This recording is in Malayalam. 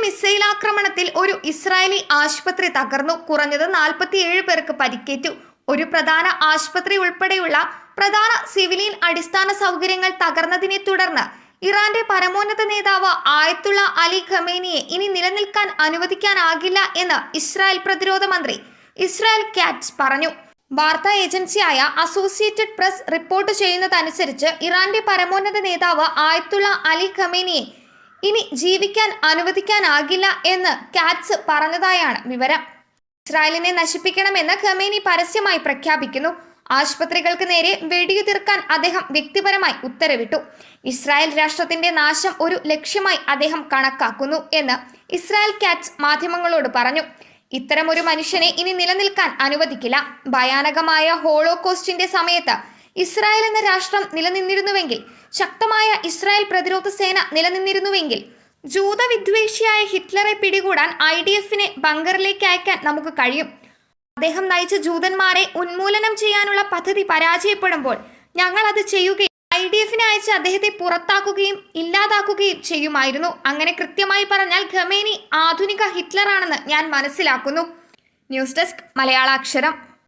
മിസൈൽ ആക്രമണത്തിൽ ഒരു ഇസ്രായേലി ആശുപത്രി തകർന്നു. കുറഞ്ഞത് 47 പേർക്ക് പരിക്കേറ്റു. ഒരു പ്രധാന ആശുപത്രി ഉൾപ്പെടെയുള്ള പ്രധാന സിവിലിയൻ അടിസ്ഥാന സൗകര്യങ്ങൾ തകർന്നതിനെ തുടർന്ന് ഇറാന്റെ പരമോന്നത നേതാവ് ആയത്തുള്ള അലി ഖമേനിയെ ഇനി നിലനിൽക്കാൻ അനുവദിക്കാനാകില്ല എന്ന് ഇസ്രായേൽ പ്രതിരോധ മന്ത്രി ഇസ്രായേൽ കാറ്റ്സ് പറഞ്ഞു. വാർത്താ ഏജൻസിയായ അസോസിയേറ്റഡ് പ്രസ് റിപ്പോർട്ട് ചെയ്യുന്നതനുസരിച്ച് ഇറാന്റെ പരമോന്നത നേതാവ് ആയത്തുള്ള അലി ഖമേനിയെ ഇനി ജീവിക്കാൻ അനുവദിക്കാനാകില്ല എന്ന് കാറ്റ്സ് പറഞ്ഞതായാണ് വിവരം. ഇസ്രായേലിനെ നശിപ്പിക്കണമെന്ന് ഖമേനി പരസ്യമായി പ്രഖ്യാപിക്കുന്നു. ആശുപത്രികൾക്ക് നേരെ വെടിയുതിർക്കാൻ അദ്ദേഹം വ്യക്തിപരമായി ഉത്തരവിട്ടു. ഇസ്രായേൽ രാഷ്ട്രത്തിന്റെ നാശം ഒരു ലക്ഷ്യമായി അദ്ദേഹം കണക്കാക്കുന്നു എന്ന് ഇസ്രായേൽ കാറ്റ്സ് മാധ്യമങ്ങളോട് പറഞ്ഞു. ഇത്തരമൊരു മനുഷ്യനെ ഇനി നിലനിൽക്കാൻ അനുവദിക്കില്ല. ഭയാനകമായ ഹോളോകോസ്റ്റിന്റെ സമയത്ത് ഇസ്രായേൽ എന്ന രാഷ്ട്രം നിലനിന്നിരുന്നുവെങ്കിൽ, ശക്തമായ ഇസ്രായേൽ പ്രതിരോധ സേന നിലനിന്നിരുന്നുവെങ്കിൽ, ജൂതവിദ്വേഷിയായ ഹിറ്റ്ലറെ പിടികൂടാൻ IDF-നെ ബങ്കറിലേക്ക് അയക്കാൻ നമുക്ക് കഴിയും. അദ്ദേഹം നയിച്ച ജൂതന്മാരെ ഉന്മൂലനം ചെയ്യാനുള്ള പദ്ധതി പരാജയപ്പെടുമ്പോൾ ഞങ്ങൾ അത് ചെയ്യുകയും IDF-നെ അയച്ച് അദ്ദേഹത്തെ പുറത്താക്കുകയും ഇല്ലാതാക്കുകയും ചെയ്യുമായിരുന്നു. അങ്ങനെ കൃത്യമായി പറഞ്ഞാൽ ഖമേനി ആധുനിക ഹിറ്റ്ലറാണെന്ന് ഞാൻ മനസ്സിലാക്കുന്നു. News desk മലയാളാക്ഷരം.